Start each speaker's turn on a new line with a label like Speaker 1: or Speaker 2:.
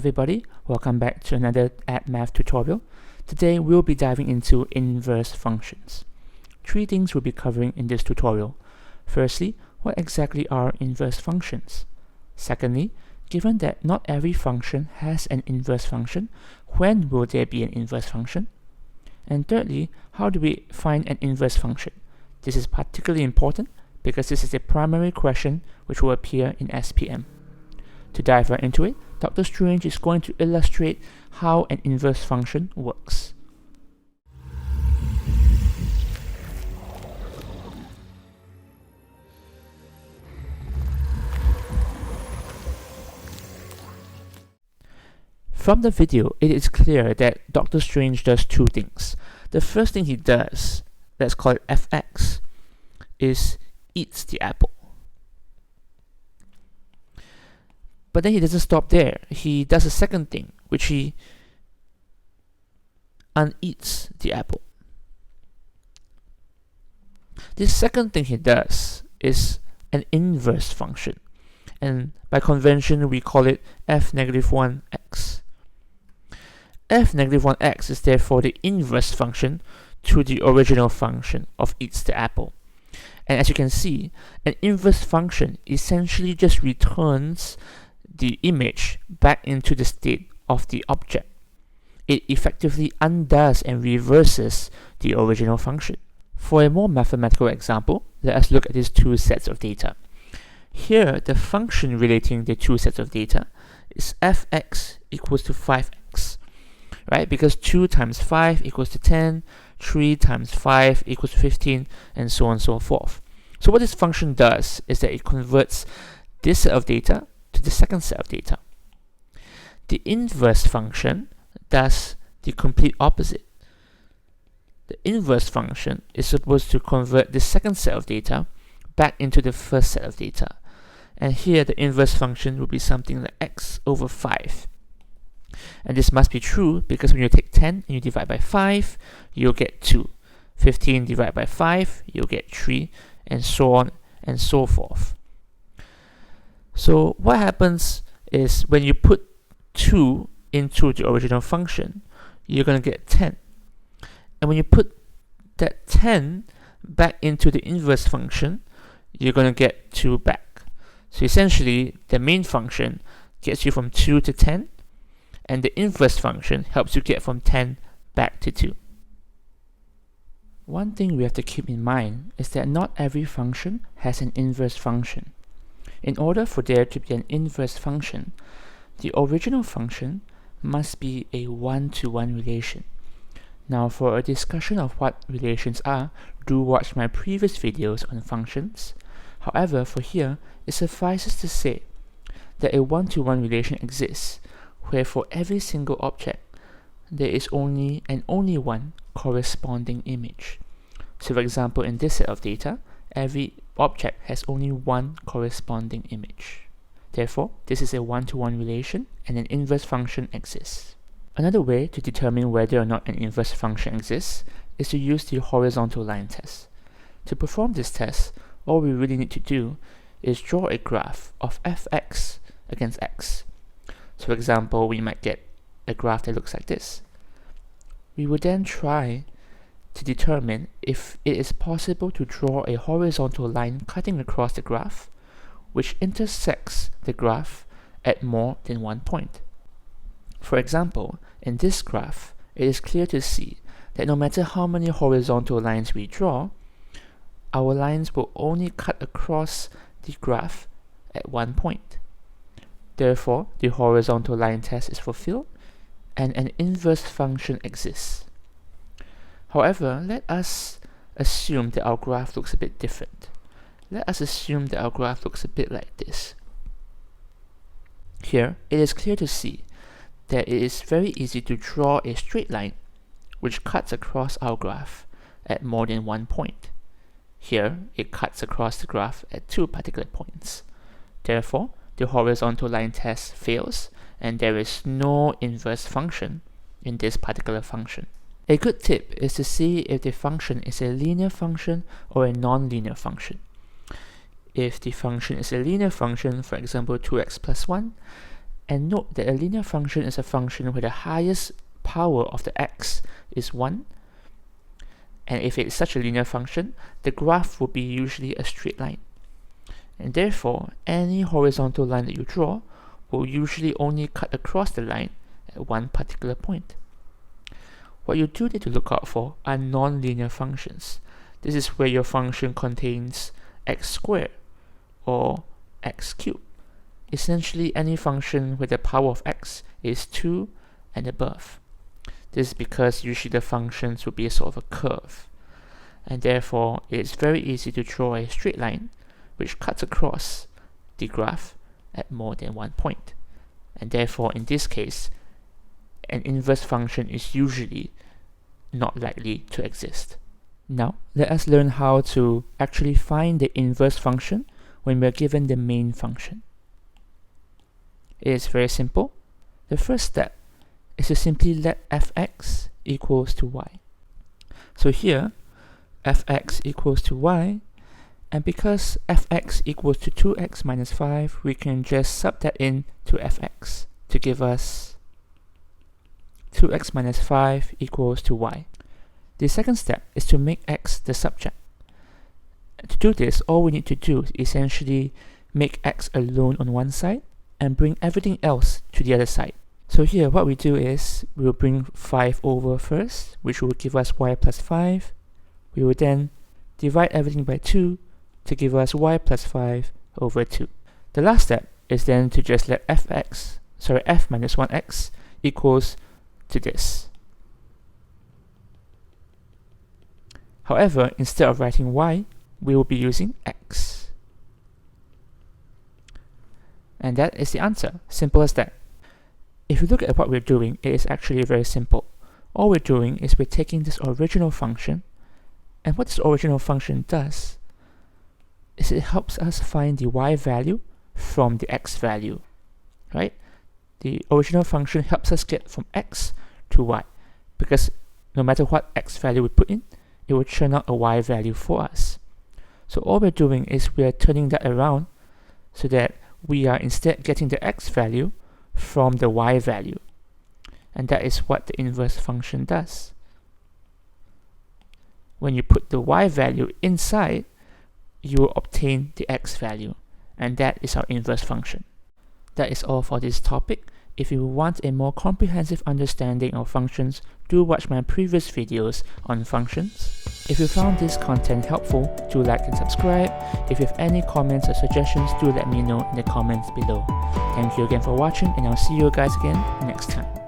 Speaker 1: everybody, welcome back to another Add Math tutorial. Today we'll be diving into inverse functions. Three things we'll be covering in this tutorial. Firstly, what exactly are inverse functions? Secondly, given that not every function has an inverse function, when will there be an inverse function? And thirdly, how do we find an inverse function? This is particularly important because this is a primary question which will appear in SPM. To dive right into it, Dr. Strange is going to illustrate how an inverse function works. From the video, it is clear that Dr. Strange does two things. The first thing he does, let's call it fx, is eats the apple. But then he doesn't stop there. He does a second thing, which he uneats the apple. This second thing he does is an inverse function, and by convention we call it f-1x. f-1x is therefore the inverse function to the original function of eats the apple. And as you can see, an inverse function essentially just returns the image back into the state of the object. It effectively undoes and reverses the original function. For a more mathematical example, let us look at these two sets of data. Here, the function relating the two sets of data is fx equals to 5x, right? Because 2 times 5 equals to 10, 3 times 5 equals to 15, and so on and so forth. So what this function does is that it converts this set of data to the second set of data. The inverse function does the complete opposite. The inverse function is supposed to convert the second set of data back into the first set of data. And here the inverse function will be something like x over 5. And this must be true because when you take 10 and you divide by 5, you'll get 2. 15 divided by 5, you'll get 3, and so on and so forth. So what happens is when you put 2 into the original function, you're going to get 10. And when you put that 10 back into the inverse function, you're going to get 2 back. So essentially, the main function gets you from 2 to 10, and the inverse function helps you get from 10 back to 2. One thing we have to keep in mind is that not every function has an inverse function. In order for there to be an inverse function, the original function must be a one-to-one relation. Now, for a discussion of what relations are, do watch my previous videos on functions. However, for here, it suffices to say that a one-to-one relation exists, where for every single object, there is only and only one corresponding image. So for example, in this set of data, every object has only one corresponding image. Therefore, this is a one-to-one relation and an inverse function exists. Another way to determine whether or not an inverse function exists is to use the horizontal line test. To perform this test, all we really need to do is draw a graph of fx against x. So for example, we might get a graph that looks like this. We will then try to determine if it is possible to draw a horizontal line cutting across the graph, which intersects the graph at more than one point. For example, in this graph, it is clear to see that no matter how many horizontal lines we draw, our lines will only cut across the graph at one point. Therefore, the horizontal line test is fulfilled, and an inverse function exists. However, let us assume that our graph looks a bit different. Let us assume that our graph looks a bit like this. Here, it is clear to see that it is very easy to draw a straight line which cuts across our graph at more than one point. Here, it cuts across the graph at 2 particular points. Therefore, the horizontal line test fails, and there is no inverse function in this particular function. A good tip is to see if the function is a linear function or a non-linear function. If the function is a linear function, for example 2x plus 1, And note that a linear function is a function where the highest power of the x is 1. And if it's such a linear function, the graph will be usually a straight line. And therefore, any horizontal line that you draw will usually only cut across the line at one particular point. What you do need to look out for are non-linear functions. This is where your function contains x squared or x cubed. Essentially any function where the power of x is 2 and above. This is because usually the functions will be a sort of a curve, and therefore it's very easy to draw a straight line which cuts across the graph at more than one point. And therefore in this case, an inverse function is usually not likely to exist. Now let us learn how to actually find the inverse function when we are given the main function. It is very simple. The first step is to simply let fx equals to y. So here, fx equals to y, and because fx equals to 2x minus 5, we can just sub that in to fx to give us 2x minus 5 equals to y. The second step is to make x the subject. To do this, all we need to do is essentially make x alone on one side and bring everything else to the other side. So here what we do is we will bring 5 over first, which will give us y plus 5. We will then divide everything by 2 to give us y plus 5 over 2. The last step is then to just let f minus 1x equals to this. However, instead of writing y, we will be using x. And that is the answer. Simple as that. If you look at what we're doing, it is actually very simple. All we're doing is we're taking this original function, and what this original function does is it helps us find the y value from the x value, right? The original function helps us get from x to y, because no matter what x value we put in, it will churn out a y value for us. So all we're doing is we are turning that around so that we are instead getting the x value from the y value. And that is what the inverse function does. When you put the y value inside, you will obtain the x value. And that is our inverse function. That is all for this topic. If you want a more comprehensive understanding of functions, do watch my previous videos on functions. If you found this content helpful, do like and subscribe. If you have any comments or suggestions, do let me know in the comments below. Thank you again for watching, and I'll see you guys again next time.